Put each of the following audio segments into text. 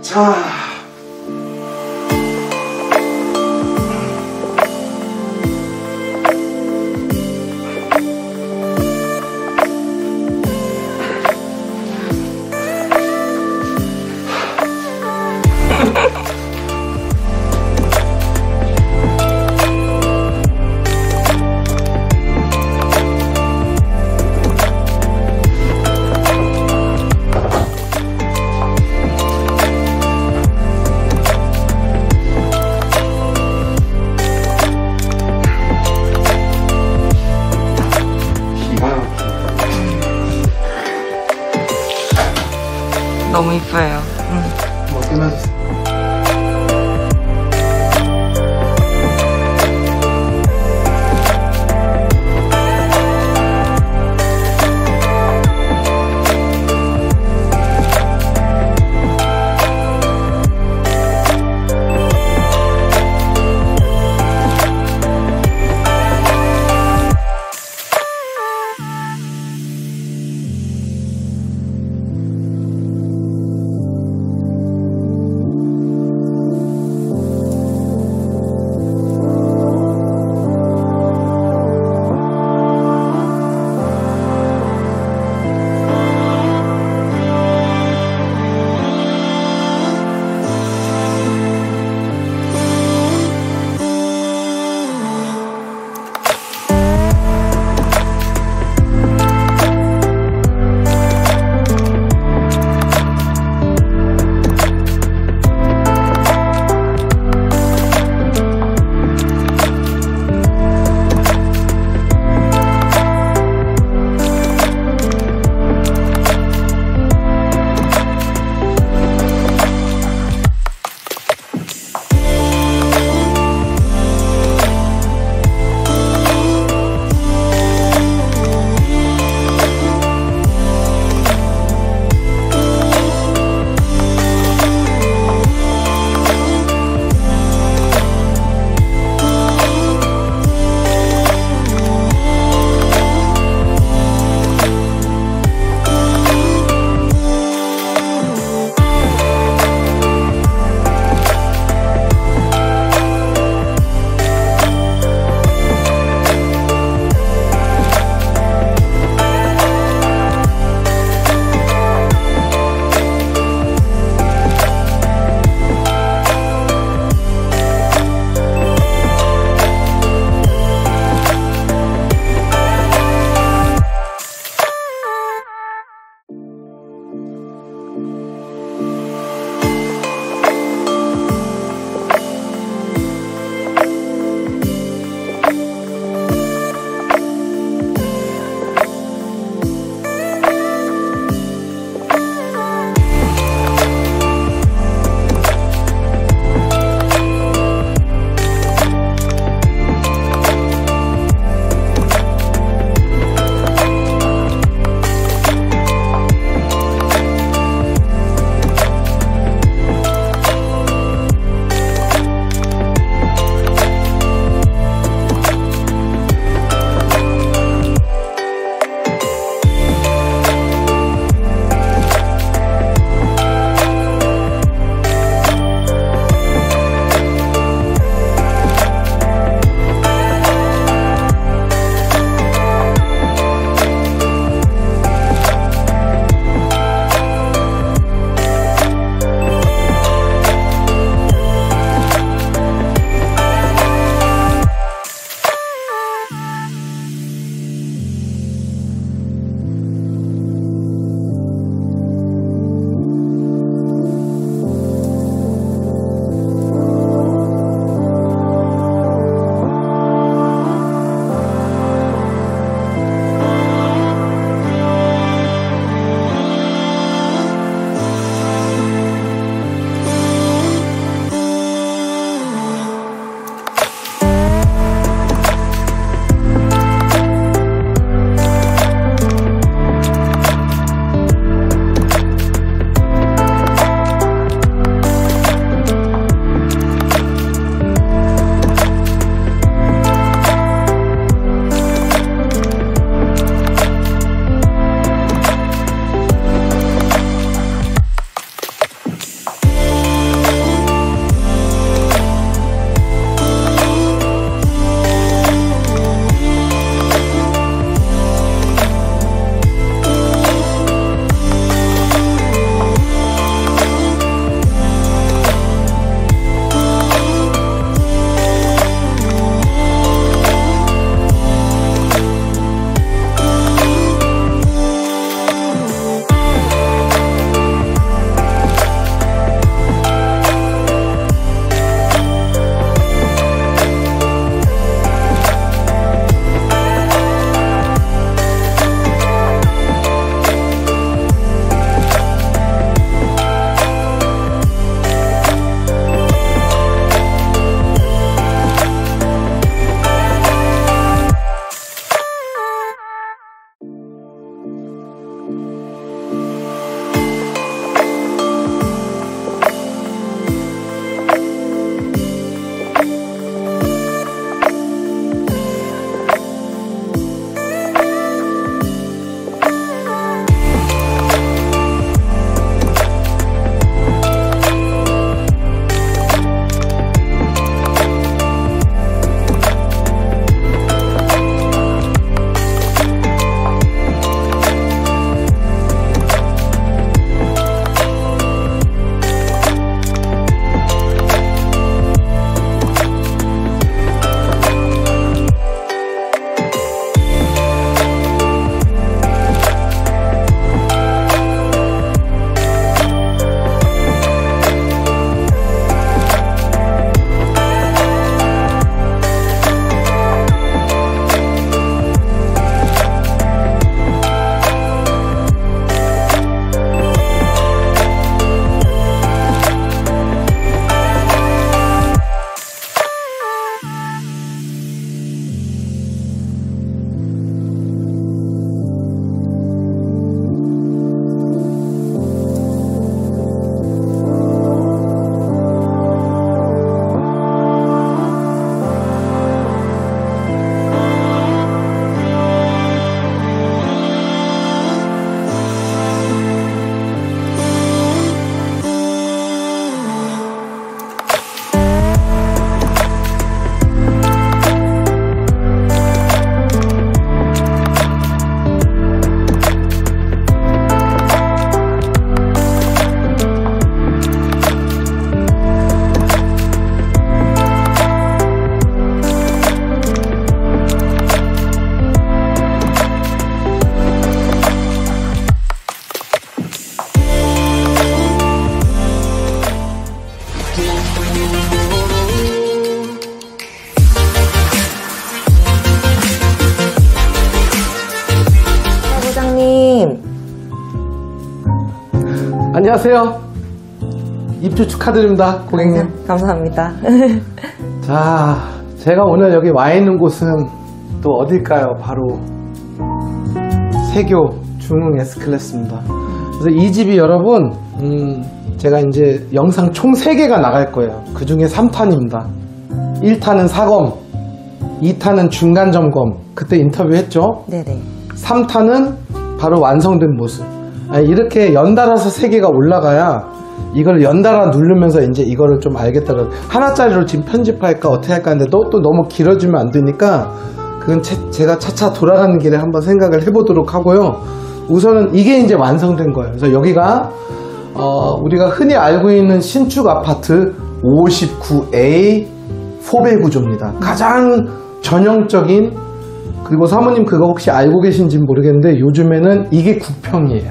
자. 너무 이뻐요. 어떻게 맞았어? 안녕하세요. 입주 축하드립니다, 고객님. 감사합니다. 자, 제가 오늘 여기 와 있는 곳은 또 어딜까요? 바로 세교 중흥 S클래스입니다. 그래서 이 집이 여러분, 제가 이제 영상 총 3개가 나갈 거예요. 그 중에 3탄입니다. 1탄은 사검, 2탄은 중간 점검, 그때 인터뷰했죠? 네네. 3탄은 바로 완성된 모습. 아니, 이렇게 연달아서 3개가 올라가야 이걸 연달아 누르면서 이제 이거를 좀 알겠다고. 하나짜리로 지금 편집할까 어떻게 할까 하는데 또 너무 길어지면 안 되니까 그건 제가 차차 돌아가는 길에 한번 생각을 해보도록 하고요. 우선은 이게 이제 완성된 거예요. 그래서 여기가 우리가 흔히 알고 있는 신축 아파트 59A 4배 구조입니다. 가장 전형적인, 그리고 사모님 그거 혹시 알고 계신지 모르겠는데 요즘에는 이게 9평이에요.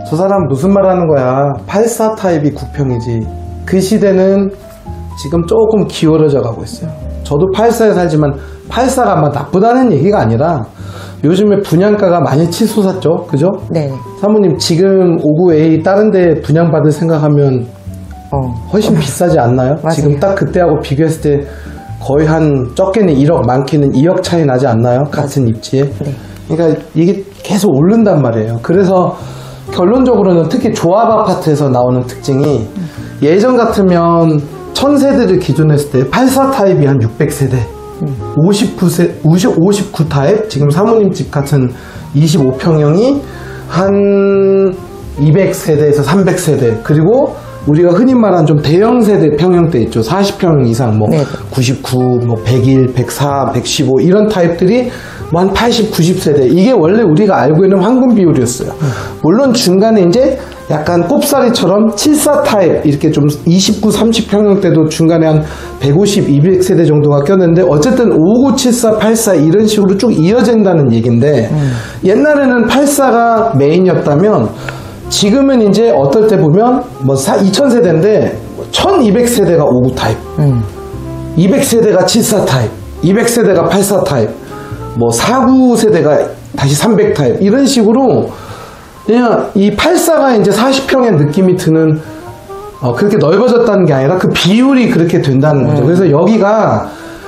저 사람 무슨 말 하는 거야. 84 타입이 9평이지. 그 시대는 지금 조금 기울어져 가고 있어요. 저도 84에 살지만 84가 막 나쁘다는 얘기가 아니라 요즘에 분양가가 많이 치솟았죠. 그죠? 네. 사모님 지금 59A 다른 데 분양받을 생각하면 훨씬 비싸지 않나요? 맞아요. 지금 딱 그때하고 비교했을 때 거의 한 적게는 1억, 많게는 2억 차이 나지 않나요? 같은 입지에. 네. 그러니까 이게 계속 오른단 말이에요. 그래서 결론적으로는 특히 조합 아파트에서 나오는 특징이 예전 같으면 1000세대를 기준으로 했을 때 84 타입이 한 600세대, 59 타입, 지금 사모님 집 같은 25평형이 한 200세대에서 300세대, 그리고 우리가 흔히 말하는 좀 대형 세대 평형대 있죠. 40평 이상, 뭐, 네네. 99, 뭐, 101, 104, 115, 이런 타입들이 뭐 한 80, 90세대. 이게 원래 우리가 알고 있는 황금 비율이었어요. 물론 중간에 이제 약간 꼽사리처럼 74 타입, 이렇게 좀 29, 30평형대도 중간에 한 150, 200세대 정도가 꼈는데, 어쨌든 59, 74, 84 이런 식으로 쭉 이어진다는 얘기인데, 옛날에는 84가 메인이었다면, 지금은 이제 어떨 때 보면 뭐 2000세대인데 1200세대가 59 타입, 200세대가 74 타입, 200세대가 84 타입, 뭐 49세대가 다시 300 타입, 이런 식으로 그냥 이 84가 이제 40평의 느낌이 드는, 그렇게 넓어졌다는 게 아니라 그 비율이 그렇게 된다는 거죠. 그래서 여기가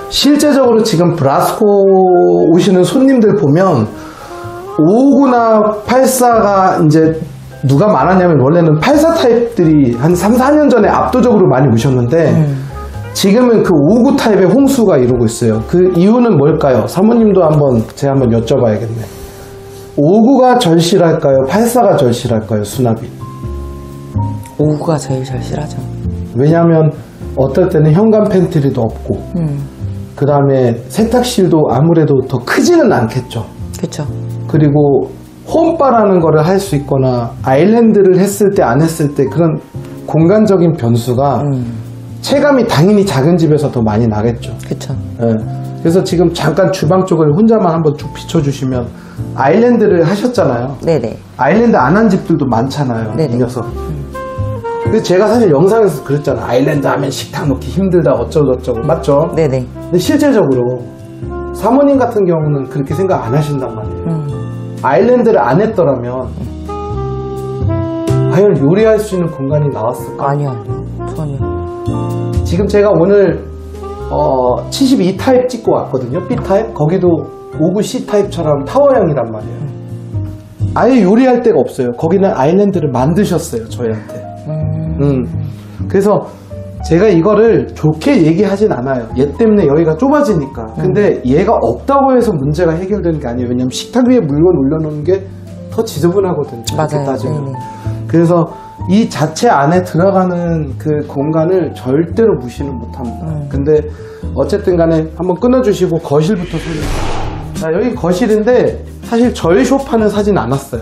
실제적으로 지금 브라스코 오시는 손님들 보면 559나 84가 이제 누가 많았냐면 원래는 84 타입들이 한 3, 4년 전에 압도적으로 많이 오셨는데 지금은 그 59 타입의 홍수가 이루고 있어요. 그 이유는 뭘까요? 사모님도 제가 한번 여쭤봐야겠네. 59가 절실할까요? 84가 절실할까요? 수납이. 59가 제일 절실하죠. 왜냐하면 어떨 때는 현관 팬트리도 없고 그 다음에 세탁실도 아무래도 더 크지는 않겠죠. 그쵸. 그리고 홈바라는 거를 할 수 있거나 아일랜드를 했을 때 안 했을 때 그런 공간적인 변수가 체감이 당연히 작은 집에서 더 많이 나겠죠. 그쵸. 예. 그래서 지금 잠깐 주방 쪽을 혼자만 한번 쭉 비춰주시면 아일랜드를 하셨잖아요. 네네. 아일랜드 안 한 집들도 많잖아요. 네네. 이 녀석. 근데 제가 사실 영상에서 그랬잖아요. 아일랜드 하면 식탁 놓기 힘들다 어쩌고저쩌고 맞죠? 네네. 근데 실제적으로 사모님 같은 경우는 그렇게 생각 안 하신단 말이에요. 아일랜드를 안 했더라면 과연 요리할 수 있는 공간이 나왔을까? 아니요. 전혀. 지금 제가 오늘 72 타입 찍고 왔거든요. B 타입. 거기도 59 C 타입처럼 타워형이란 말이에요. 아예 요리할 데가 없어요. 거기는 아일랜드를 만드셨어요. 저희한테. 그래서 제가 이거를 좋게 얘기하진 않아요. 얘 때문에 여기가 좁아지니까. 근데 얘가 없다고 해서 문제가 해결되는 게 아니에요. 왜냐면 식탁 위에 물건 올려놓는 게 더 지저분하거든요. 이렇게 맞아요. 따지면. 네네. 그래서 이 자체 안에 들어가는 그 공간을 절대로 무시는 못합니다. 근데 어쨌든 간에 한번 끊어주시고 거실부터 소개해주세요. 자, 여기 거실인데 사실 저희 소파는 사진 않았어요.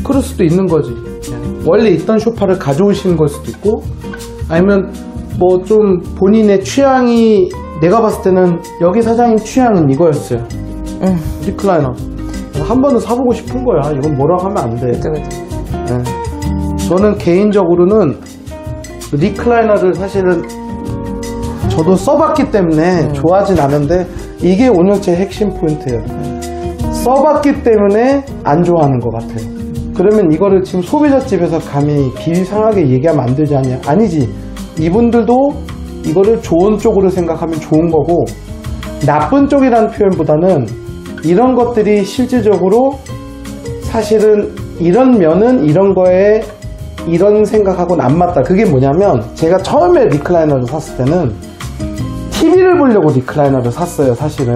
그럴 수도 있는 거지. 원래 있던 소파를 가져오시는 걸 수도 있고 아니면 뭐 좀 본인의 취향이 내가 봤을 때는 여기 사장님 취향은 이거였어요. 리클라이너. 한 번은 사보고 싶은 거야. 이건 뭐라고 하면 안 돼. 그쵸. 네. 저는 개인적으로는 리클라이너를 사실은 저도 써봤기 때문에 좋아하진 않은데 이게 오늘 제 핵심 포인트예요. 써봤기 때문에 안 좋아하는 것 같아요. 그러면 이거를 지금 소비자집에서 감히 비상하게 얘기하면 안 되지 않냐? 아니지. 이분들도 이거를 좋은 쪽으로 생각하면 좋은 거고 나쁜 쪽이라는 표현보다는 이런 것들이 실질적으로 사실은 이런 면은 이런 거에 이런 생각하고는 안 맞다. 그게 뭐냐면 제가 처음에 리클라이너를 샀을 때는 TV를 보려고 리클라이너를 샀어요. 사실은.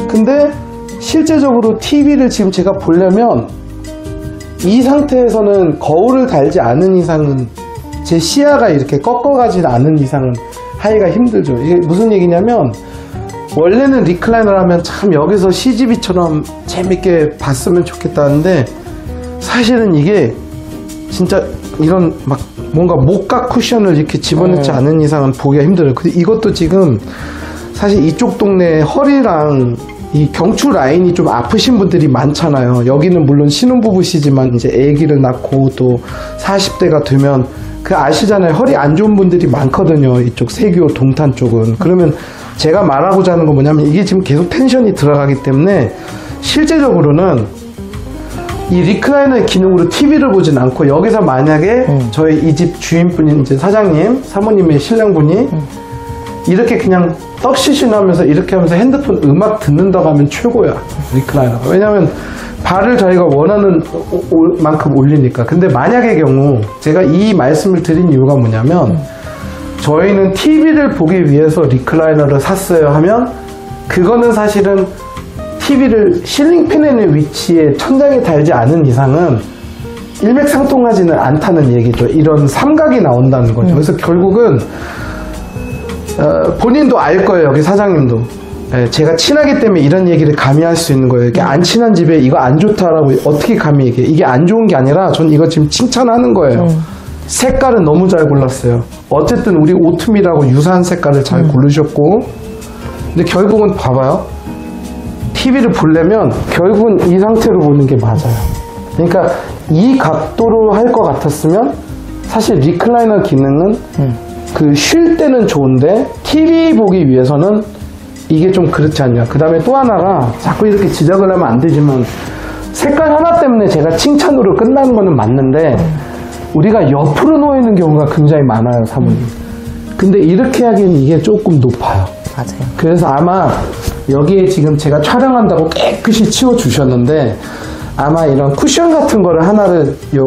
근데 실제적으로 TV를 지금 제가 보려면 이 상태에서는 거울을 달지 않은 이상은 제 시야가 이렇게 꺾어가지 않은 이상은 하기가 힘들죠. 이게 무슨 얘기냐면 원래는 리클라이너를 하면 참 여기서 CGV처럼 재밌게 봤으면 좋겠다는데 사실은 이게 진짜 이런 막 뭔가 목각 쿠션을 이렇게 집어넣지 않은 이상은 보기가 힘들어요. 근데 이것도 지금 사실 이쪽 동네에 허리랑 이 경추 라인이 좀 아프신 분들이 많잖아요. 여기는 물론 신혼부부시지만 이제 아기를 낳고 또 40대가 되면 그 아시잖아요. 허리 안 좋은 분들이 많거든요. 이쪽 세교 동탄 쪽은. 그러면 제가 말하고자 하는 건 뭐냐면 이게 지금 계속 텐션이 들어가기 때문에 실제적으로는 이 리클라이너의 기능으로 TV를 보진 않고 여기서 만약에 저희 이 집 주인분인 이제 사장님, 사모님의 신랑분이 이렇게 그냥 떡시신하면서 이렇게 하면서 핸드폰 음악 듣는다고 하면 최고야. 리클라이너가. 왜냐면 발을 자기가 원하는 만큼 올리니까. 근데 만약의 경우 제가 이 말씀을 드린 이유가 뭐냐면 저희는 TV를 보기 위해서 리클라이너를 샀어요 하면 그거는 사실은 TV를 실링팬의 위치에 천장에 달지 않은 이상은 일맥상통하지는 않다는 얘기죠. 이런 삼각이 나온다는 거죠. 그래서 결국은 본인도 알 거예요. 여기 사장님도. 제가 친하기 때문에 이런 얘기를 감히 할 수 있는 거예요. 이렇게 안 친한 집에 이거 안 좋다라고 어떻게 감히 얘기해. 이게 안 좋은 게 아니라 전 이거 지금 칭찬하는 거예요. 색깔은 너무 잘 골랐어요. 어쨌든 우리 오트밀하고 유사한 색깔을 잘 고르셨고 근데 결국은 봐봐요. TV를 보려면 결국은 이 상태로 보는 게 맞아요. 그러니까 이 각도로 할 것 같았으면 사실 리클라이너 기능은 그 쉴 때는 좋은데 TV 보기 위해서는 이게 좀 그렇지 않냐. 그 다음에 또 하나가 자꾸 이렇게 지적을 하면 안 되지만 색깔 하나 때문에 제가 칭찬으로 끝나는 거는 맞는데 우리가 옆으로 놓이는 경우가 굉장히 많아요, 사모님. 근데 이렇게 하기엔 이게 조금 높아요. 맞아요. 그래서 아마 여기에 지금 제가 촬영한다고 깨끗이 치워주셨는데 아마 이런 쿠션 같은 거를 하나를 요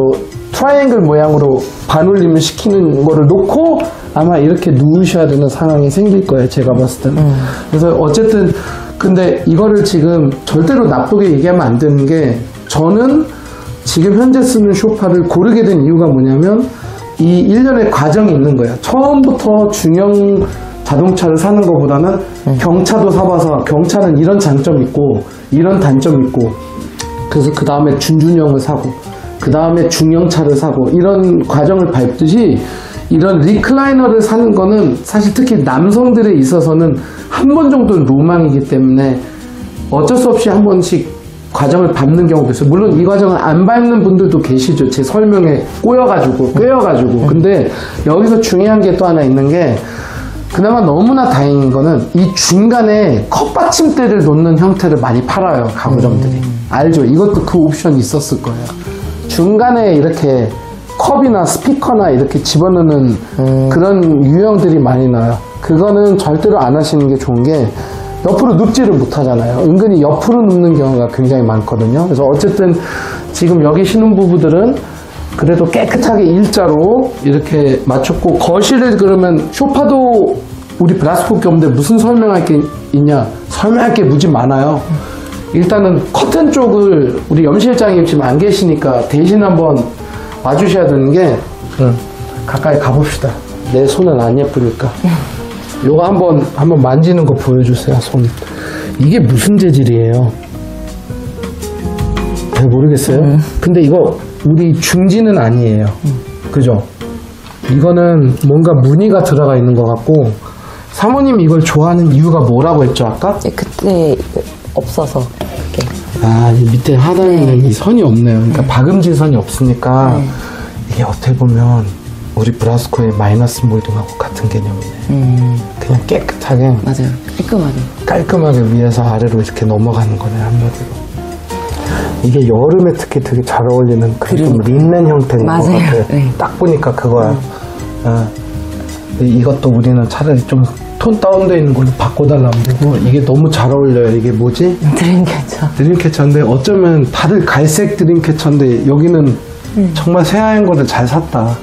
트라이앵글 모양으로 반올림을 시키는 거를 놓고 아마 이렇게 누우셔야 되는 상황이 생길 거예요. 제가 봤을 때는. 그래서 어쨌든 근데 이거를 지금 절대로 나쁘게 얘기하면 안 되는 게 저는 지금 현재 쓰는 쇼파를 고르게 된 이유가 뭐냐면 이 일련의 과정이 있는 거예요. 처음부터 중형 자동차를 사는 것보다는 경차도 사봐서 경차는 이런 장점이 있고 이런 단점이 있고 그래서 그 다음에 준준형을 사고 그 다음에 중형차를 사고 이런 과정을 밟듯이 이런 리클라이너를 사는 거는 사실 특히 남성들에 있어서는 한 번 정도는 로망이기 때문에 어쩔 수 없이 한 번씩 과정을 밟는 경우도 있어요. 물론 이 과정을 안 밟는 분들도 계시죠. 제 설명에 꼬여가지고 꿰어가지고. 근데 여기서 중요한 게 또 하나 있는 게 그나마 너무나 다행인 거는 이 중간에 컵받침대를 놓는 형태를 많이 팔아요. 가구점들이. 알죠? 이것도 그 옵션이 있었을 거예요. 중간에 이렇게 컵이나 스피커나 이렇게 집어넣는 그런 유형들이 많이 나와요. 그거는 절대로 안 하시는 게 좋은 게 옆으로 눕지를 못하잖아요. 은근히 옆으로 눕는 경우가 굉장히 많거든요. 그래서 어쨌든 지금 여기 신혼부부들은 그래도 깨끗하게 일자로 이렇게 맞췄고 거실을 그러면 소파도 우리 브라스코께 없는데 무슨 설명할 게 있냐? 설명할 게 무지 많아요. 일단은 커튼 쪽을 우리 염실장이 지금 안 계시니까 대신 한번 와주셔야 되는 게 가까이 가봅시다. 내 손은 안 예쁘니까. 요거 한번 만지는 거 보여주세요. 손. 이게 무슨 재질이에요? 잘 모르겠어요. 근데 이거 우리 중지는 아니에요. 그죠? 이거는 뭔가 무늬가 들어가 있는 것 같고 사모님 이걸 좋아하는 이유가 뭐라고 했죠 아까? 네, 그때 없어서 그게. 아, 이 밑에 하단에는 네. 이 선이 없네요. 그러니까 박음질 선이 없으니까 이게 어떻게 보면 우리 브라스코의 마이너스 몰딩하고 같은 개념이네. 그냥 깨끗하게 맞아요. 깔끔하게 위에서 아래로 이렇게 넘어가는 거네 한마디로. 이게 여름에 특히 되게 잘 어울리는 좀 린넨 형태인 것 같아요. 네. 딱 보니까 그거야. 이것도 우리는 차라리 좀 톤 다운되어 있는 걸로 바꿔달라면 되고 이게 너무 잘 어울려요. 이게 뭐지? 드림캐쳐. 드림캐쳐인데 어쩌면 다들 갈색 드림캐쳐인데 여기는 정말 새하얀 거를 잘 샀다.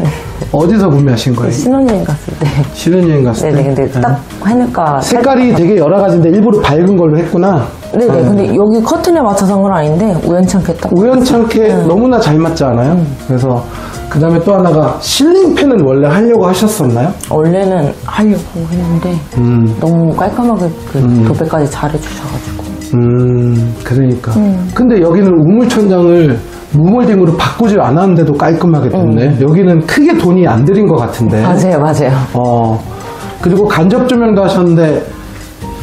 어디서 구매하신 거예요? 신혼여행 갔을 때. 신혼여행 갔을 때? 네네, 근데 딱 해니까. 색깔이 되게 여러 가지인데 일부러 밝은 걸로 했구나. 네네, 근데 여기 커튼에 맞춰서 한 건 아닌데 우연찮게 딱. 우연찮게 너무나 잘 맞지 않아요? 그래서 그 다음에 또 하나가 실링팬은 원래 하려고 하셨었나요? 원래는 하려고 했는데 너무 깔끔하게 그 도배까지 잘해주셔가지고. 그러니까. 근데 여기는 우물천장을 무몰딩으로 바꾸질 않았는데도 깔끔하게 됐네. 여기는 크게 돈이 안 들인 것 같은데. 맞아요. 그리고 간접 조명도 하셨는데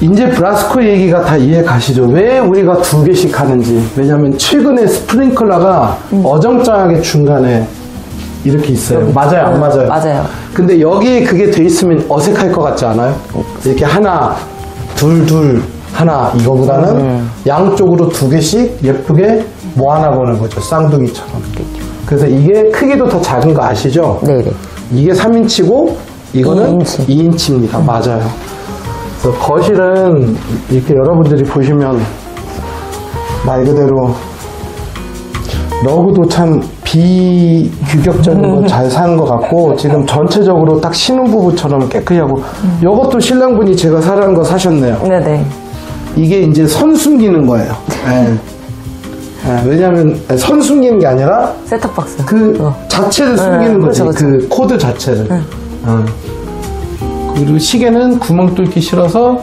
이제 브라스코 얘기가 다 이해 가시죠? 왜 우리가 2개씩 하는지. 왜냐면 최근에 스프링클러가 어정쩡하게 중간에 이렇게 있어요. 맞아요, 안 맞아요? 맞아요. 근데 여기에 그게 돼 있으면 어색할 것 같지 않아요? 이렇게 하나, 둘, 하나 이거보다는 양쪽으로 2개씩 예쁘게 모아놔보는 거죠. 쌍둥이처럼. 그래서 이게 크기도 더 작은 거 아시죠? 네네. 이게 3인치고 이거는 2인치입니다. 맞아요. 그래서 거실은 이렇게 여러분들이 보시면 말 그대로 러그도 참 비규격적인 거 잘 산 것 같고 지금 전체적으로 딱 신혼부부처럼 깨끗이 하고 이것도 신랑분이 제가 사라는 거 사셨네요. 네네. 이게 이제 선 숨기는 거예요. 왜냐하면 선 숨기는 게 아니라 셋탑박스. 그 자체를 숨기는 거지. 그렇죠. 그 코드 자체를. 그리고 시계는 구멍 뚫기 싫어서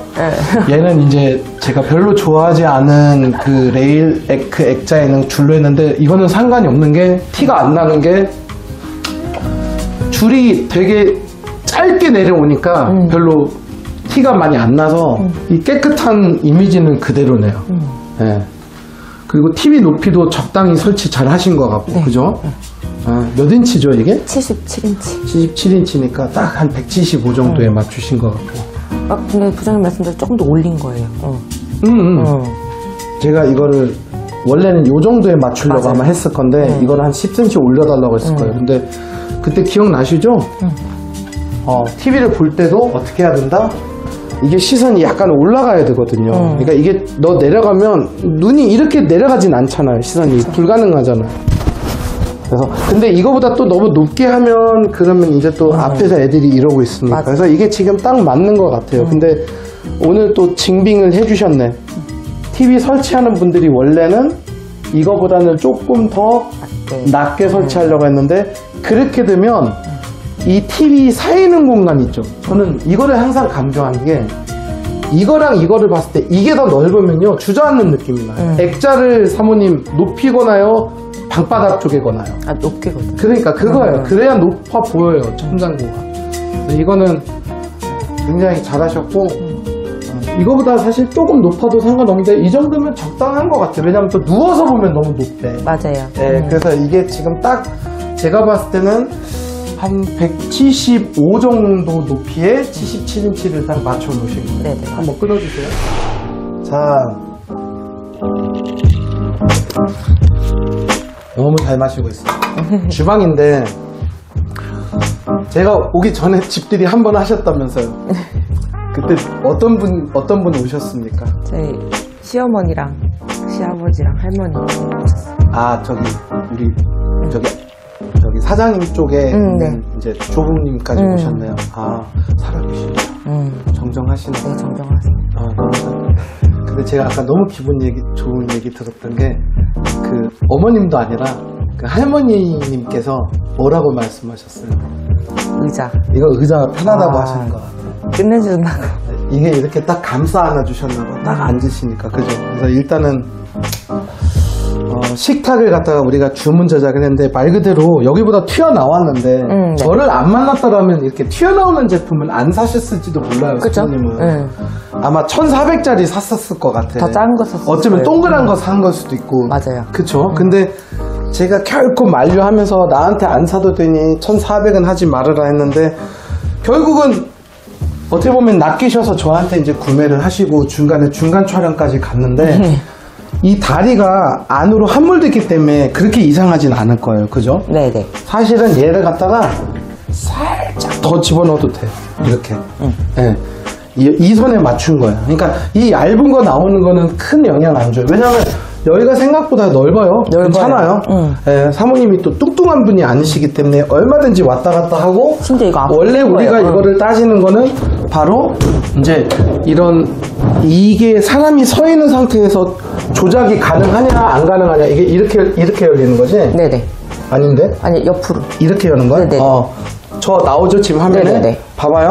얘는 이제 제가 별로 좋아하지 않은 그 레일 그 액자에는 줄로 했는데 이거는 상관이 없는 게 티가 안 나는 게 줄이 되게 짧게 내려오니까 별로 티가 많이 안 나서 이 깨끗한 이미지는 그대로네요. 그리고 TV 높이도 적당히 설치 잘 하신 것 같고, 그죠? 몇 인치죠, 이게? 77인치. 77인치니까 딱 한 175 정도에 맞추신 것 같고. 근데 부장님 말씀대로 조금 더 올린 거예요. 제가 이거를 원래는 요 정도에 맞추려고 맞아요. 아마 했을 건데, 이걸 한 10cm 올려달라고 했을 거예요. 근데 그때 기억나시죠? TV를 볼 때도 어떻게 해야 된다? 이게 시선이 약간 올라가야 되거든요. 그러니까 이게 너 내려가면 눈이 이렇게 내려가진 않잖아요. 시선이 불가능하잖아요. 그래서 근데 이거보다 또 너무 높게 하면 그러면 이제 또 앞에서 애들이 이러고 있으니까. 맞아. 그래서 이게 지금 딱 맞는 것 같아요. 근데 오늘 또 징빙을 해주셨네. TV 설치하는 분들이 원래는 이거보다는 조금 더 낮게 설치하려고 했는데 그렇게 되면 이 TV 사이는 공간 있죠. 저는 이거를 항상 강조하는 게 이거랑 이거를 봤을 때 이게 더 넓으면요 주저앉는 느낌이 나요. 액자를 사모님 높이거나요 방바닥 쪽에 거나요? 아, 높게거든. 그러니까 그거예요. 그래야 높아 보여요 천장고가. 이거는 굉장히 잘하셨고 이거보다 사실 조금 높아도 상관없는데 이 정도면 적당한 것 같아요. 왜냐면 또 누워서 보면 너무 높대. 맞아요. 네, 그래서 이게 지금 딱 제가 봤을 때는 한 175 정도 높이에 77인치를 딱 맞춰 놓으신 거예요. 네네. 한번 끊어주세요. 자, 너무 잘 마시고 있어요. 주방인데 제가 오기 전에 집들이 한 번 하셨다면서요. 그때 어떤 분 오셨습니까? 저희 시어머니랑 시아버지랑 할머니 오셨어요. 아, 저기 사장님 쪽에 네. 이제 조부님까지 오셨네요. 아, 살아계시네요. 정정하시네요. 되게 정정하세요. 아, 너무 잘. 근데 제가 아까 너무 좋은 얘기 들었던 게 그 어머님도 아니라 그 할머니님께서 뭐라고 말씀하셨어요? 의자. 이거 의자 편하다고 하시는 것 같아요. 끝내준다고. 이게 이렇게 딱 감싸 안아주셨나봐. 딱 앉으시니까. 그죠? 그래서 일단은, 식탁을 갖다가 우리가 주문 제작을 했는데 말 그대로 여기보다 튀어나왔는데 네. 저를 안 만났더라면 이렇게 튀어나오는 제품은 안 사셨을지도 몰라요. 그쵸? 수님은 아마 1,400짜리 샀었을 것 같아. 더 작은 거 샀어요. 어쩌면 동그란 거 산 걸 수도 있고. 맞아요. 그쵸? 근데 제가 결코 만류하면서 나한테 안 사도 되니 1,400은 하지 말아라 했는데 결국은 어떻게 보면 낚이셔서 저한테 이제 구매를 하시고 중간 촬영까지 갔는데 이 다리가 안으로 함몰돼 있기 때문에 그렇게 이상하진 않을 거예요. 그죠? 네네. 사실은 얘를 갖다가 살짝 더 집어넣어도 돼. 이렇게. 네. 이 선에 맞춘 거예요. 그러니까 이 얇은 거 나오는 거는 큰 영향 안 줘요. 왜냐면 여기가 생각보다 넓어요. 괜찮아요. 예, 사모님이 또 뚱뚱한 분이 아니시기 때문에 얼마든지 왔다 갔다 하고. 진짜 이거 원래 우리가 이거를 따지는 거는 바로 이제 이게 사람이 서 있는 상태에서 조작이 가능하냐 안 가능하냐 이게 이렇게 열리는 거지? 네네. 아닌데? 아니, 옆으로. 이렇게 여는 거야? 네네. 저 나오죠 지금 화면에? 네네네. 봐봐요.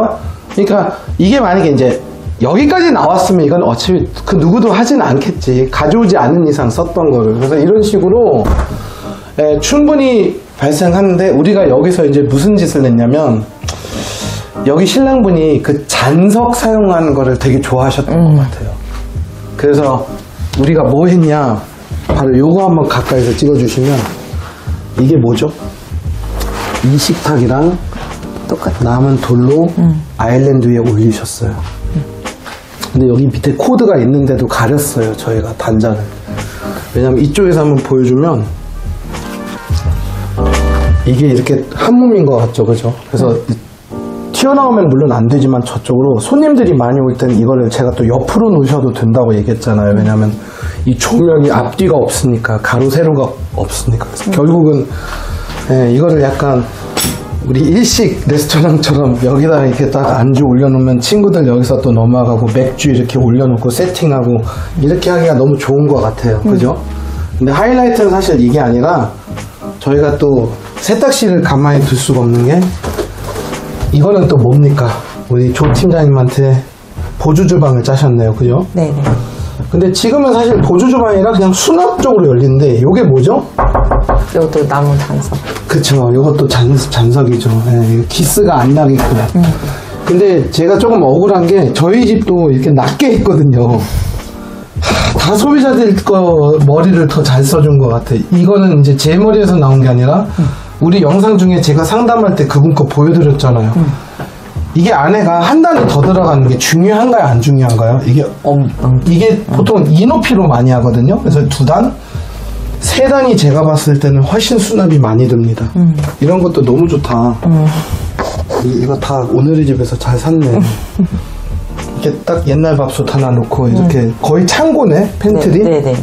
그러니까 이게 만약에 이제 여기까지 나왔으면 이건 어차피 그 누구도 하진 않겠지. 가져오지 않는 이상 썼던 거를. 그래서 이런 식으로 충분히 발생하는데 우리가 여기서 이제 무슨 짓을 했냐면 여기 신랑분이 그 잔석 사용하는 거를 되게 좋아하셨던 것 같아요. 그래서 우리가 뭐 했냐 바로 요거 한번 가까이서 찍어주시면 이게 뭐죠? 이 식탁이랑 똑같아. 남은 돌로 아일랜드 위에 올리셨어요. 근데 여기 밑에 코드가 있는데도 가렸어요. 저희가 단자를. 왜냐면 이쪽에서 한번 보여주면 이게 이렇게 한 몸인 것 같죠, 그죠? 그래서 튀어나오면 물론 안 되지만 저쪽으로 손님들이 많이 올 때는 이거를 제가 또 옆으로 놓으셔도 된다고 얘기했잖아요. 왜냐면 이 조명이 앞뒤가 없으니까 가로 세로가 없으니까. 그래서 결국은 이거를 약간 우리 일식 레스토랑처럼 여기다 이렇게 딱 안주 올려놓으면 친구들 여기서 또 넘어가고 맥주 이렇게 올려놓고 세팅하고 이렇게 하기가 너무 좋은 것 같아요. 그죠? 근데 하이라이트는 사실 이게 아니라 저희가 또 세탁실을 가만히 둘 수가 없는 게 이거는 또 뭡니까? 우리 조 팀장님한테 보조 주방을 짜셨네요. 그죠? 네네. 근데 지금은 사실 보조 주방이라 그냥 수납 쪽으로 열리는데 이게 뭐죠? 이것도 나무 잔석. 그쵸. 이것도 잔석이죠. 네, 기스가 안 나게끔. 근데 제가 조금 억울한 게 저희 집도 이렇게 낮게 했거든요. 다 소비자들 거 머리를 더 잘 써준 것 같아. 이거는 이제 제 머리에서 나온 게 아니라 우리 영상 중에 제가 상담할 때 그분 거 보여드렸잖아요. 이게 안에가 한 단이 더 들어가는 게 중요한가요? 안 중요한가요? 이게 보통 이 높이로 많이 하거든요. 그래서 2단? 3단이 제가 봤을 때는 훨씬 수납이 많이 듭니다. 이런 것도 너무 좋다. 이거 다 오늘의 집에서 잘 샀네. 이렇게 딱 옛날 밥솥 하나 놓고 이렇게 거의 창고네, 팬트리. 네네.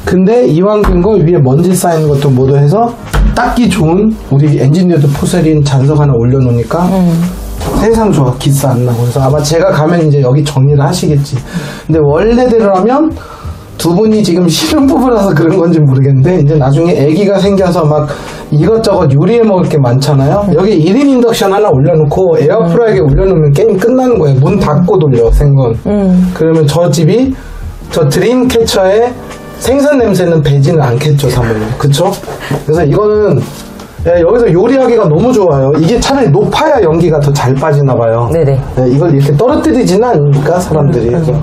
근데 이왕 된 거 위에 먼지 쌓이는 것도 모두 해서 닦기 좋은 우리 엔지니어드 포세린 잔석 하나 올려놓으니까 세상 좋아. 기스 안 나고. 그래서 아마 제가 가면 이제 여기 정리를 하시겠지. 근데 원래대로라면 두 분이 지금 신혼부부라서 그런 건지 모르겠는데 이제 나중에 아기가 생겨서 막 이것저것 요리해 먹을 게 많잖아요. 여기 1인 인덕션 하나 올려놓고 에어프라이기에 올려놓으면 게임 끝나는 거예요. 문 닫고 돌려 생건. 그러면 저 집이 저 드림캐쳐의 생선 냄새는 배지는 않겠죠, 사모님. 그쵸? 그래서 이거는 여기서 요리하기가 너무 좋아요. 이게 차라리 높아야 연기가 더 잘 빠지나 봐요. 네네. 이걸 이렇게 떨어뜨리지는 않으니까 사람들이. 그래서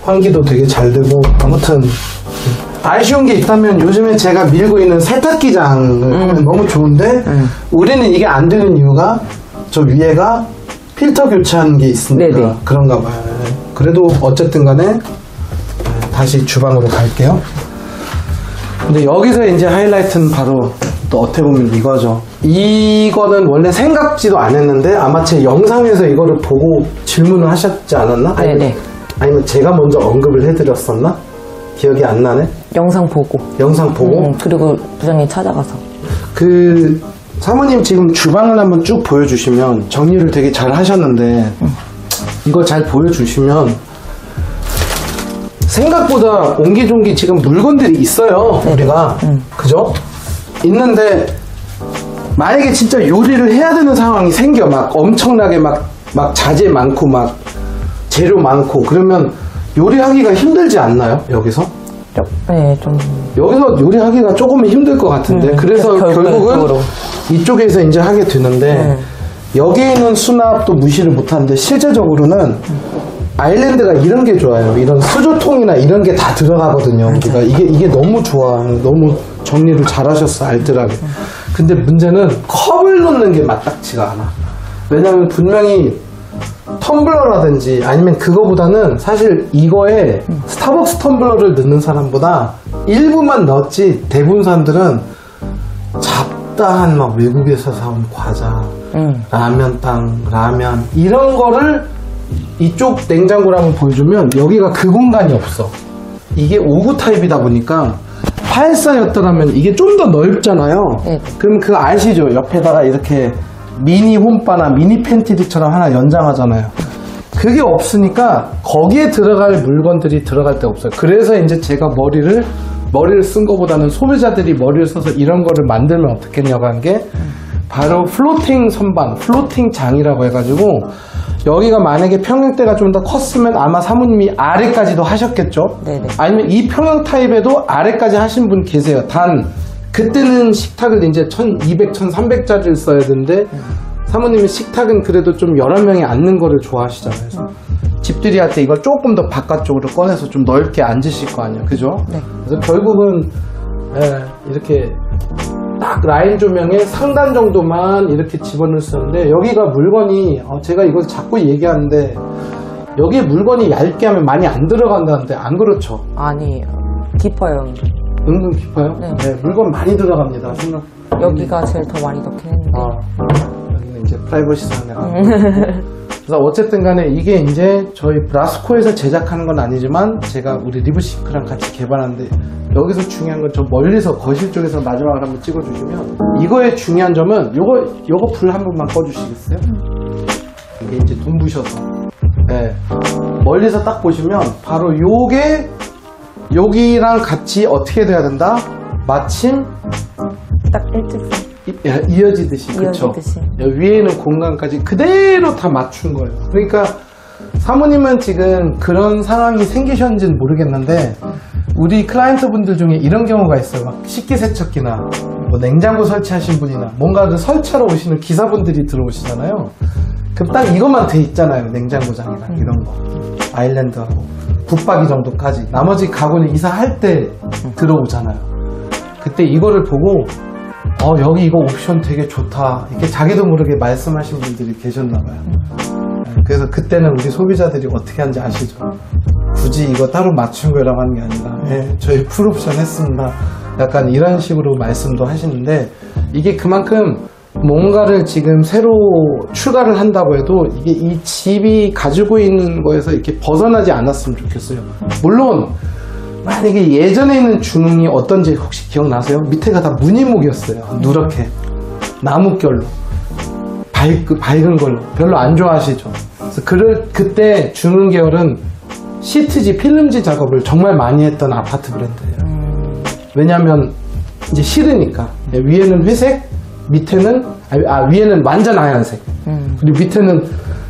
환기도 되게 잘 되고 아무튼 아쉬운 게 있다면 요즘에 제가 밀고 있는 세탁기장을 하면 너무 좋은데 우리는 이게 안 되는 이유가 저 위에가 필터 교체하는 게 있으니까 네네. 그런가 봐요. 그래도 어쨌든 간에 다시 주방으로 갈게요. 근데 여기서 이제 하이라이트는 바로 또 어떻게 보면 이거죠. 이거는 원래 생각지도 안 했는데 아마 제 영상에서 이거를 보고 질문을 하셨지 않았나? 네네. 아니면 제가 먼저 언급을 해드렸었나? 기억이 안 나네? 영상 보고. 영상 보고? 그리고 부장님 찾아가서. 사모님 지금 주방을 한번 쭉 보여주시면 정리를 되게 잘 하셨는데 이거 잘 보여주시면 생각보다 옹기종기 지금 물건들이 있어요. 우리가. 그죠? 있는데 만약에 진짜 요리를 해야 되는 상황이 생겨. 막 엄청나게 막 자재 많고 막 재료 많고 그러면 요리하기가 힘들지 않나요? 여기서? 네, 좀. 여기서 요리하기가 조금은 힘들 것 같은데 그래서 결국은 이쪽에서 이제 하게 되는데 여기에는 수납도 무시를 못하는데 실제적으로는 아일랜드가 이런 게 좋아요. 이런 수조통이나 이런 게 다 들어가거든요. 우리가 이게 너무 좋아. 너무 정리를 잘 하셨어, 알뜰하게. 근데 문제는 컵을 넣는 게 마땅치가 않아. 왜냐면 분명히 텀블러라든지 아니면 그거보다는 사실 이거에 스타벅스 텀블러를 넣는 사람보다 일부만 넣었지 대부분 사람들은 잡다한 막 외국에서 사온 과자, 라면빵, 라면 이런 거를 이쪽 냉장고를 한번 보여주면 여기가 그 공간이 없어. 이게 5구 타입이다 보니까 84였더라면 이게 좀 더 넓잖아요. 그럼 그거 아시죠? 옆에다가 이렇게 미니 홈바나 미니 팬트리처럼 하나 연장하잖아요. 그게 없으니까 거기에 들어갈 물건들이 들어갈 데 없어요. 그래서 이제 제가 머리를 쓴 거보다는 소비자들이 머리를 써서 이런 거를 만들면 어떻겠냐고 한 게 바로 플로팅 선반, 플로팅 장이라고 해가지고 여기가 만약에 평형대가 좀 더 컸으면 아마 사모님이 아래까지도 하셨겠죠? 네네. 아니면 이 평형 타입에도 아래까지 하신 분 계세요. 단 그때는 식탁을 이제 1200, 1300짜리를 써야 되는데 사모님은 식탁은 그래도 좀 여러 명이 앉는 거를 좋아하시잖아요. 그래서 집들이 할 때 이걸 조금 더 바깥쪽으로 꺼내서 좀 넓게 앉으실 거 아니에요. 그죠? 네. 그래서 결국은 이렇게 딱 라인 조명에 상단 정도만 이렇게 집어넣을 수 있는데 여기가 물건이 제가 이걸 자꾸 얘기하는데 여기에 물건이 얇게 하면 많이 안 들어간다는데 안 그렇죠? 아니에요. 깊어요. 은근 깊어요? 네. 물건 많이 들어갑니다. 생각. 여기가 제일 더 많이 넣긴 했는데. 여기는 이제 프라이버시 상대가. 그래서 어쨌든 간에 이게 이제 저희 브라스코에서 제작하는 건 아니지만 제가 우리 리브시크랑 같이 개발하는데 여기서 중요한 건 저 멀리서 거실 쪽에서 마지막으로 한번 찍어주시면 이거의 중요한 점은 요거 불 한 번만 꺼주시겠어요? 이게 이제 돈 부셔서 멀리서 딱 보시면 바로 요게 여기랑 같이 어떻게 돼야 된다? 마침 딱 일직선. 이어지듯이, 그쵸? 위에는 공간까지 그대로 다 맞춘 거예요. 그러니까 사모님은 지금 그런 상황이 생기셨는지는 모르겠는데 우리 클라이언트 분들 중에 이런 경우가 있어요. 막 식기세척기나 뭐 냉장고 설치하신 분이나 뭔가를 설치하러 오시는 기사분들이 들어오시잖아요. 그럼 딱 이것만 돼 있잖아요. 냉장고장이랑 이런 거. 아일랜드하고 붙박이 정도까지. 나머지 가구는 이사할 때 들어오잖아요. 그때 이거를 보고 여기 이거 옵션 되게 좋다. 이렇게 자기도 모르게 말씀하신 분들이 계셨나봐요. 그래서 그때는 우리 소비자들이 어떻게 하는지 아시죠? 굳이 이거 따로 맞춘 거라고 하는 게 아니라 저희 풀옵션 했습니다. 약간 이런 식으로 말씀도 하시는데 이게 그만큼 뭔가를 지금 새로 추가를 한다고 해도 이게 이 집이 가지고 있는 거에서 이렇게 벗어나지 않았으면 좋겠어요. 물론 만약에 예전에 있는 주능이 어떤지 혹시 기억나세요? 밑에가 다 무늬목이었어요. 누렇게 나뭇결로 밝은 걸로 별로 안 좋아하시죠. 그래서 그때 주능 계열은 시트지 필름지 작업을 정말 많이 했던 아파트 브랜드예요. 왜냐하면 이제 싫으니까 위에는 회색, 밑에는 위에는 완전 하얀색, 그리고 밑에는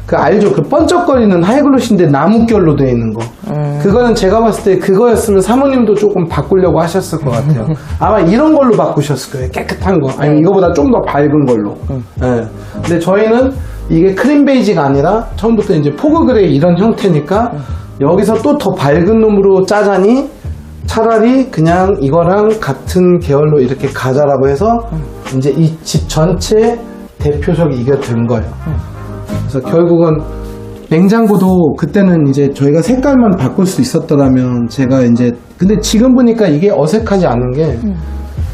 그 알죠? 그 번쩍거리는 하이글로시인데 나뭇결로 되어 있는 거. 그거는 제가 봤을 때 그거였으면 사모님도 조금 바꾸려고 하셨을 것 같아요. 아마 이런 걸로 바꾸셨을 거예요. 깨끗한 거. 아니면 이거보다 좀 더 밝은 걸로. 네. 근데 저희는 이게 크림 베이지가 아니라 처음부터 이제 포그 그레이 이런 형태니까 여기서 또 더 밝은 놈으로 짜자니 차라리 그냥 이거랑 같은 계열로 이렇게 가자라고 해서 이제 이 집 전체 대표적이 이게 된 거예요. 그래서 결국은 냉장고도 그때는 이제 저희가 색깔만 바꿀 수 있었더라면 제가 이제 근데 지금 보니까 이게 어색하지 않은 게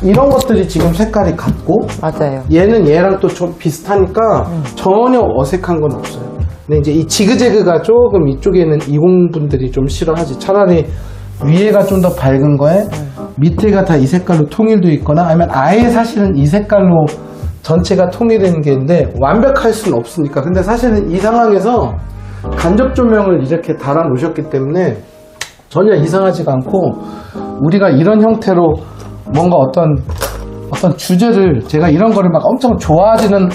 이런 것들이 지금 색깔이 같고 맞아요. 얘는 얘랑 또 좀 비슷하니까 전혀 어색한 건 없어요. 근데 이제 이 지그재그가 조금 이쪽에 있는 이공분들이 좀 싫어하지. 차라리 위에가 좀 더 밝은 거에 밑에가 다 이 색깔로 통일되어 있거나 아니면 아예 사실은 이 색깔로 전체가 통일되는 게 있는데 완벽할 수는 없으니까. 근데 사실은 이 상황에서 간접 조명을 이렇게 달아 놓으셨기 때문에 전혀 이상하지가 않고 우리가 이런 형태로 뭔가 어떤 주제를 제가 이런 거를 막 엄청 좋아하지는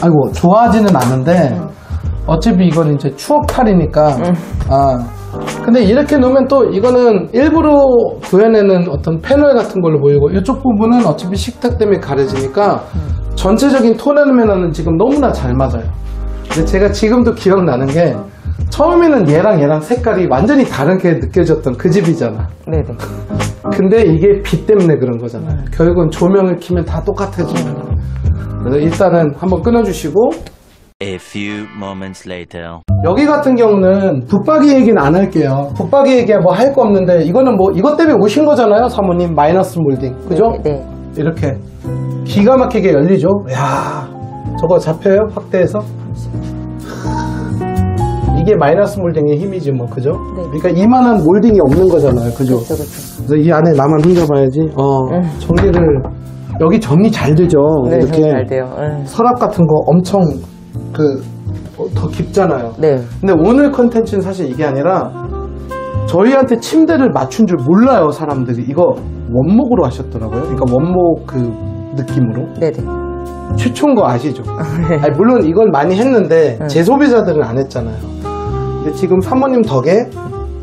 않는데 어차피 이건 이제 추억팔이니까 근데 이렇게 놓으면 또 이거는 일부러 구현해낸 어떤 패널 같은 걸로 보이고 이쪽 부분은 어차피 식탁 때문에 가려지니까 전체적인 톤앤 지금 너무나 잘 맞아요. 근데 제가 지금도 기억나는 게 처음에는 얘랑 색깔이 완전히 다르게 느껴졌던 그 집이잖아. 네네. 근데 이게 빛 때문에 그런 거잖아. 결국은 조명을 켜면 다 똑같아지는 거야. 그래서 일단은 한번 끊어주시고 A few moments later. 여기 같은 경우는 붙박이 얘기는 안 할게요. 붙박이 얘기야 뭐 할 거 없는데 이거는 뭐 이것 때문에 오신 거잖아요, 사모님. 마이너스 몰딩, 그죠? 네. 이렇게 기가 막히게 열리죠. 야, 저거 잡혀요? 확대해서? 이게 마이너스 몰딩의 힘이지 뭐, 그죠? 네. 그러니까 이만한 몰딩이 없는 거잖아요, 그죠? 그렇죠. 그래서 이 안에 나만 혼자 봐야지. 정리를 여기 정리 잘 되죠. 네, 이렇게 잘 돼요. 서랍 같은 거 엄청 더 깊잖아요. 네. 근데 오늘 컨텐츠는 사실 이게 아니라 저희한테 침대를 맞춘 줄 몰라요, 사람들이. 이거 원목으로 하셨더라고요. 그러니까 원목 그 느낌으로. 네네. 최초인 거 아시죠? 아니, 물론 이걸 많이 했는데 제 소비자들은 안 했잖아요. 근데 지금 사모님 덕에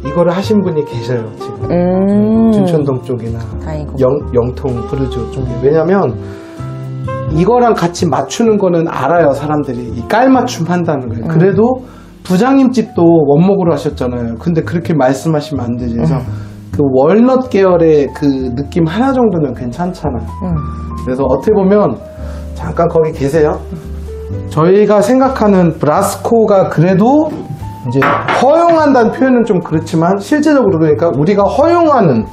이거를 하신 분이 계셔요, 지금. 춘천동 쪽이나 다행이고. 영통 브루즈 쪽에. 왜냐면 이거랑 같이 맞추는 거는 알아요, 사람들이. 이 깔맞춤 한다는 거예요. 그래도 부장님 집도 원목으로 하셨잖아요. 근데 그렇게 말씀하시면 안 되지. 그래서 그 월넛 계열의 그 느낌 하나 정도는 괜찮잖아요. 그래서 어떻게 보면 잠깐 거기 계세요. 저희가 생각하는 브라스코가 그래도 이제 허용한다는 표현은 좀 그렇지만 실제적으로 그러니까 우리가 허용하는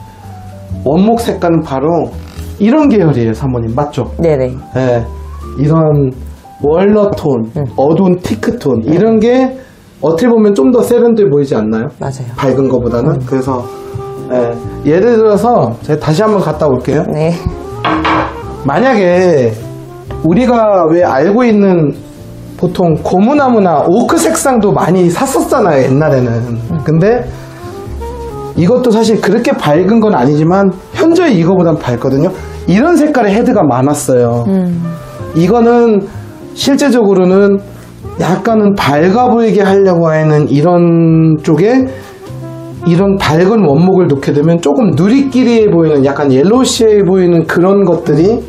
원목 색깔은 바로 이런 계열이에요, 사모님. 맞죠? 네네. 네, 이런 월넛톤, 어두운 티크톤 이런 게 어떻게 보면 좀 더 세련돼 보이지 않나요? 맞아요. 밝은 거보다는. 그래서 예를 들어서 제가 다시 한번 갔다 올게요. 네. 만약에 우리가 왜 알고 있는 보통 고무나무나 오크 색상도 많이 샀었잖아요, 옛날에는. 근데 이것도 사실 그렇게 밝은 건 아니지만 현재 이거보단 밝거든요. 이런 색깔의 헤드가 많았어요. 이거는 실제적으로는 약간은 밝아 보이게 하려고 하는 이런 쪽에 이런 밝은 원목을 놓게 되면 조금 누리끼리해 보이는 약간 옐로우시해 보이는 그런 것들이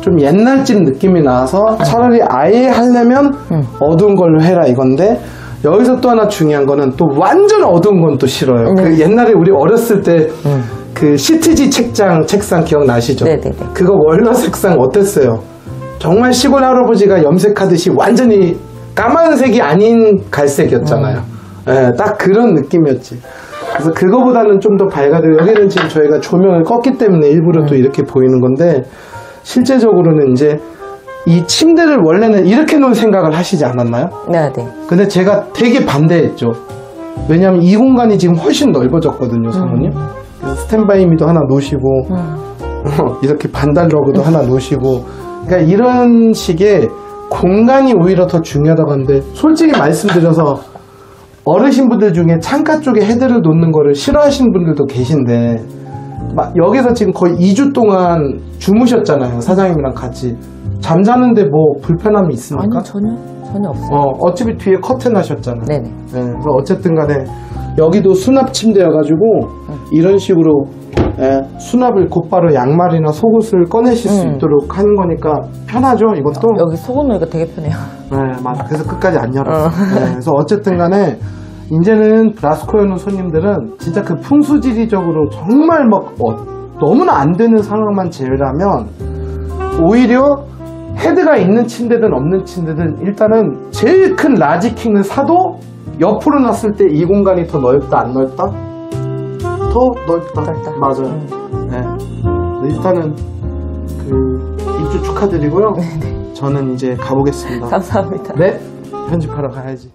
좀 옛날집 느낌이 나서 차라리 아예 하려면 어두운 걸로 해라 이건데 여기서 또 하나 중요한 거는 또 완전 어두운 건 또 싫어요. 그 옛날에 우리 어렸을 때 그 시트지 책상 기억나시죠? 네네네. 그거 월넛 색상 어땠어요? 정말 시골 할아버지가 염색하듯이 완전히 까만색이 아닌 갈색이었잖아요. 예, 딱 그런 느낌이었지. 그래서 그거보다는 좀 더 밝아도 여기는 지금 저희가 조명을 껐기 때문에 일부러 또 이렇게 보이는 건데 실제적으로는 이제 이 침대를 원래는 이렇게 놓을 생각을 하시지 않았나요? 네. 근데 제가 되게 반대했죠. 왜냐면 이 공간이 지금 훨씬 넓어졌거든요, 사모님. 그래서 스탠바이미도 하나 놓으시고, 이렇게 반달러그도 하나 놓으시고, 그러니까 이런 식의 공간이 오히려 더 중요하다고 하는데, 솔직히 말씀드려서 어르신분들 중에 창가 쪽에 헤드를 놓는 거를 싫어하시는 분들도 계신데, 막 여기서 지금 거의 2주 동안 주무셨잖아요, 사장님이랑 같이. 잠자는데 뭐 불편함이 있습니까? 아니요, 전혀 없어요. 어차피 뒤에 커튼 하셨잖아요. 네네. 네, 그래서 어쨌든 간에 여기도 수납 침대여가지고 이런 식으로 수납을 곧바로 양말이나 속옷을 꺼내실 수 있도록 하는 거니까 편하죠, 이것도? 여기 속옷 놓으니까 되게 편해요. 네, 맞아. 그래서 끝까지 안 열었어요. 네, 그래서 어쨌든 간에 이제는 라스코에 오는 손님들은 진짜 그 풍수지리적으로 정말 막 너무나 안 되는 상황만 제외하면 오히려 헤드가 있는 침대든 없는 침대든 일단은 제일 큰 라지킹을 사도 옆으로 놨을 때 이 공간이 더 넓다 안 넓다? 더 넓다. 맞아요. 네. 일단은 그 입주 축하드리고요. 저는 이제 가보겠습니다. 감사합니다. 네, 편집하러 가야지.